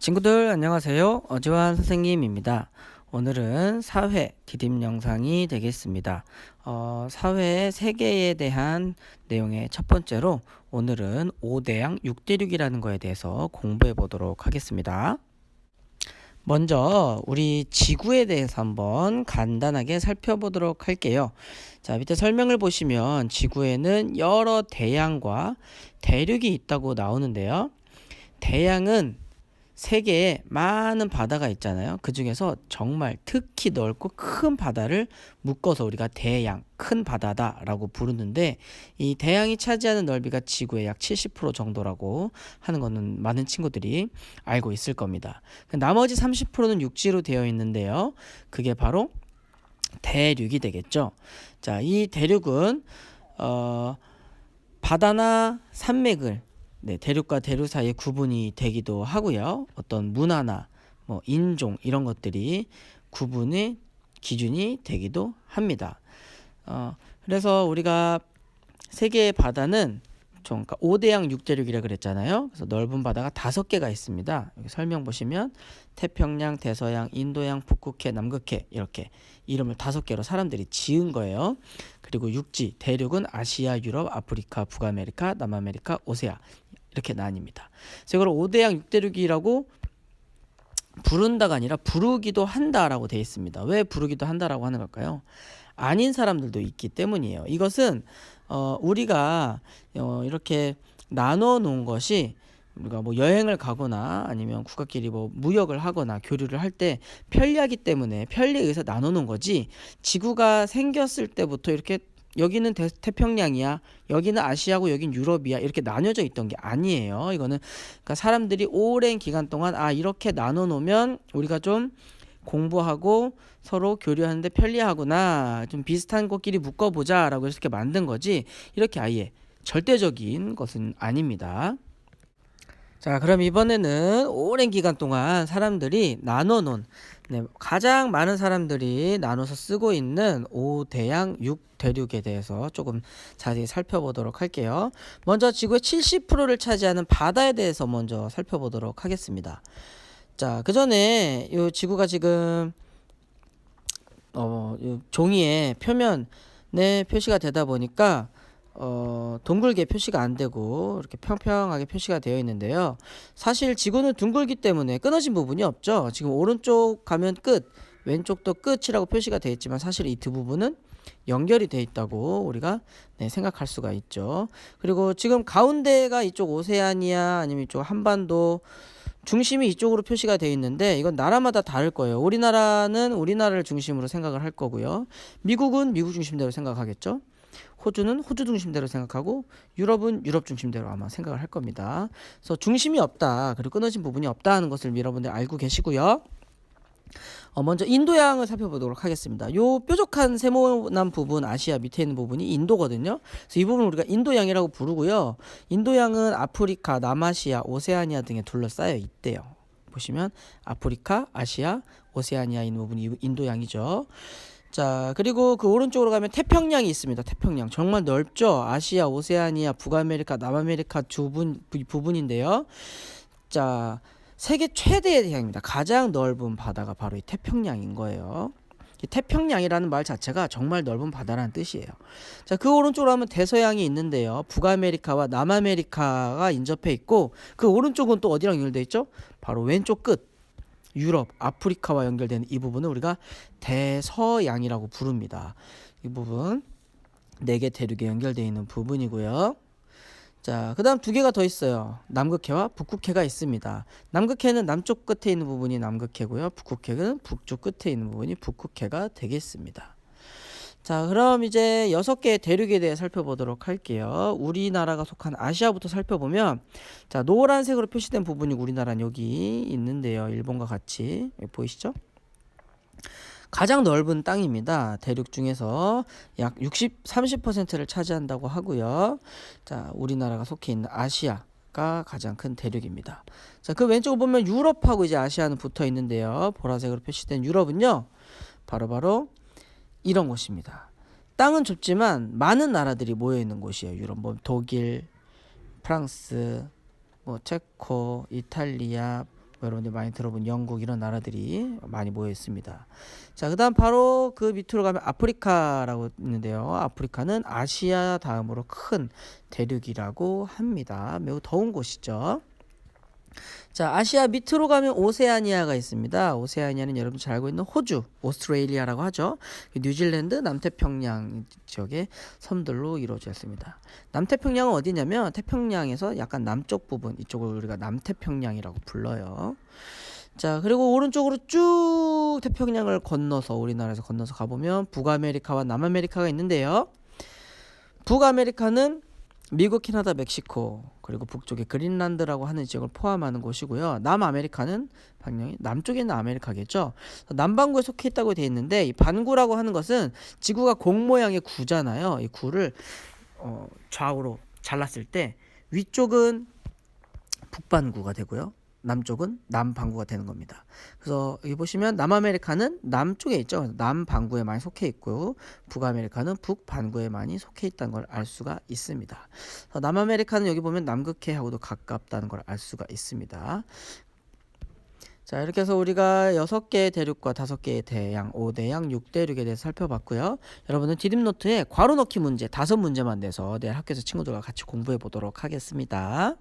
친구들 안녕하세요. 어지환 선생님입니다. 오늘은 사회 디딤 영상이 되겠습니다. 사회 세계에 대한 내용의 첫 번째로 오늘은 5대양 6대륙이라는 거에 대해서 공부해 보도록 하겠습니다. 먼저 우리 지구에 대해서 한번 간단하게 살펴보도록 할게요. 자, 밑에 설명을 보시면 지구에는 여러 대양과 대륙이 있다고 나오는데요. 대양은 세계에 많은 바다가 있잖아요. 그 중에서 정말 특히 넓고 큰 바다를 묶어서 우리가 대양, 큰 바다다라고 부르는데, 이 대양이 차지하는 넓이가 지구의 약 70% 정도라고 하는 거는 많은 친구들이 알고 있을 겁니다. 나머지 30%는 육지로 되어 있는데요. 그게 바로 대륙이 되겠죠. 자, 이 대륙은 바다나 산맥을 대륙과 대륙 사이에 구분이 되기도 하고요. 어떤 문화나 인종 이런 것들이 구분의 기준이 되기도 합니다. 그래서 우리가 세계의 바다는 총 5대양 6대륙이라 그랬잖아요. 그래서 넓은 바다가 5개가 있습니다. 여기 설명 보시면 태평양, 대서양, 인도양, 북극해, 남극해 이렇게 이름을 5개로 사람들이 지은 거예요. 그리고 육지, 대륙은 아시아, 유럽, 아프리카, 북아메리카, 남아메리카, 오세아 이렇게 나뉩니다. 그래서 이걸 5대양 6대륙이라고 부른다가 아니라 부르기도 한다라고 되어 있습니다. 왜 부르기도 한다라고 하는 걸까요? 아닌 사람들도 있기 때문이에요. 이것은 우리가 이렇게 나눠 놓은 것이 우리가 여행을 가거나 아니면 국가끼리 무역을 하거나 교류를 할 때 편리하기 때문에 편리에 의해서 나눠 놓은 거지, 지구가 생겼을 때부터 이렇게 여기는 태평양이야, 여기는 아시아고 여긴 유럽이야 이렇게 나뉘어져 있던 게 아니에요. 이거는 그러니까 사람들이 오랜 기간 동안 이렇게 나눠 놓으면 우리가 좀 공부하고 서로 교류하는데 편리하구나, 좀 비슷한 것끼리 묶어보자 라고 해서 이렇게 만든 거지, 이렇게 아예 절대적인 것은 아닙니다. 자, 그럼 이번에는 오랜 기간 동안 사람들이 나눠 놓은, 가장 많은 사람들이 나눠서 쓰고 있는 5대양 6대륙에 대해서 조금 자세히 살펴보도록 할게요. 먼저 지구의 70%를 차지하는 바다에 대해서 먼저 살펴보도록 하겠습니다. 자, 그 전에 이 지구가 지금 요 종이에 표면에 표시가 되다 보니까 둥글게 표시가 안 되고 이렇게 평평하게 표시가 되어 있는데요. 사실 지구는 둥글기 때문에 끊어진 부분이 없죠. 지금 오른쪽 가면 끝, 왼쪽도 끝이라고 표시가 되어 있지만 사실 이 두 부분은 연결이 되어 있다고 우리가 생각할 수가 있죠. 그리고 지금 가운데가 이쪽 오세아니아 아니면 이쪽 한반도, 중심이 이쪽으로 표시가 되어 있는데 이건 나라마다 다를 거예요. 우리나라는 우리나라를 중심으로 생각을 할 거고요. 미국은 미국 중심대로 생각하겠죠. 호주는 호주 중심대로 생각하고 유럽은 유럽 중심대로 아마 생각을 할 겁니다. 그래서 중심이 없다, 그리고 끊어진 부분이 없다 하는 것을 여러분들 알고 계시고요. 먼저 인도양을 살펴보도록 하겠습니다. 요 뾰족한 세모난 부분, 아시아 밑에 있는 부분이 인도거든요. 그래서 이 부분을 우리가 인도양이라고 부르고요. 인도양은 아프리카, 남아시아, 오세아니아 등에 둘러싸여 있대요. 보시면 아프리카, 아시아, 오세아니아에 있는 부분이 인도양이죠. 자, 그리고 그 오른쪽으로 가면 태평양이 있습니다. 태평양 정말 넓죠. 아시아, 오세아니아, 북아메리카, 남아메리카 부분인데요. 자, 세계 최대의 대양입니다. 가장 넓은 바다가 바로 이 태평양인 거예요. 이 태평양이라는 말 자체가 정말 넓은 바다라는 뜻이에요. 자, 그 오른쪽으로 하면 대서양이 있는데요. 북아메리카와 남아메리카가 인접해 있고, 그 오른쪽은 또 어디랑 연결되어 있죠? 바로 왼쪽 끝, 유럽, 아프리카와 연결되는 이 부분을 우리가 대서양이라고 부릅니다. 이 부분 4개 대륙에 연결되어 있는 부분이고요. 자, 그 다음 2개가 더 있어요. 남극해와 북극해가 있습니다. 남극해는 남쪽 끝에 있는 부분이 남극해고요. 북극해는 북쪽 끝에 있는 부분이 북극해가 되겠습니다. 자, 그럼 이제 6개의 대륙에 대해 살펴보도록 할게요. 우리나라가 속한 아시아부터 살펴보면, 자, 노란색으로 표시된 부분이 우리나라는 여기 있는데요. 일본과 같이 여기 보이시죠? 가장 넓은 땅입니다. 대륙 중에서 약 30%를 차지한다고 하고요. 자, 우리나라가 속해 있는 아시아가 가장 큰 대륙입니다. 자, 그 왼쪽을 보면 유럽하고 이제 아시아는 붙어 있는데요. 보라색으로 표시된 유럽은요, 바로 이런 곳입니다. 땅은 좁지만 많은 나라들이 모여 있는 곳이에요. 유럽, 독일, 프랑스, 체코, 이탈리아, 여러분들 많이 들어본 영국 이런 나라들이 많이 모여 있습니다. 자, 그다음 바로 그 밑으로 가면 아프리카라고 있는데요. 아프리카는 아시아 다음으로 큰 대륙이라고 합니다. 매우 더운 곳이죠. 자, 아시아 밑으로 가면 오세아니아가 있습니다. 오세아니아는 여러분 잘 알고 있는 호주, 오스트레일리아라고 하죠. 뉴질랜드, 남태평양 지역의 섬들로 이루어져 있습니다. 남태평양은 어디냐면 태평양에서 약간 남쪽 부분, 이쪽을 우리가 남태평양이라고 불러요. 자, 그리고 오른쪽으로 쭉 태평양을 건너서 우리나라에서 건너서 가보면 북아메리카와 남아메리카가 있는데요. 북아메리카는 미국, 캐나다, 멕시코, 그리고 북쪽에 그린란드라고 하는 지역을 포함하는 곳이고요. 남아메리카는 방향이 남쪽에 있는 아메리카겠죠. 남반구에 속해 있다고 되어 있는데 이 반구라고 하는 것은 지구가 공 모양의 구잖아요. 이 구를 좌우로 잘랐을 때 위쪽은 북반구가 되고요. 남쪽은 남반구가 되는 겁니다. 그래서 여기 보시면 남아메리카는 남쪽에 있죠. 남반구에 많이 속해 있고 북아메리카는 북반구에 많이 속해 있다는 걸 알 수가 있습니다. 남아메리카는 여기 보면 남극해하고도 가깝다는 걸 알 수가 있습니다. 자, 이렇게 해서 우리가 6개의 대륙과 5개의 대양, 5대양, 6대륙에 대해서 살펴봤고요. 여러분은 디립노트에 괄호 넣기 문제 5문제만 내서 내일 학교에서 친구들과 같이 공부해 보도록 하겠습니다.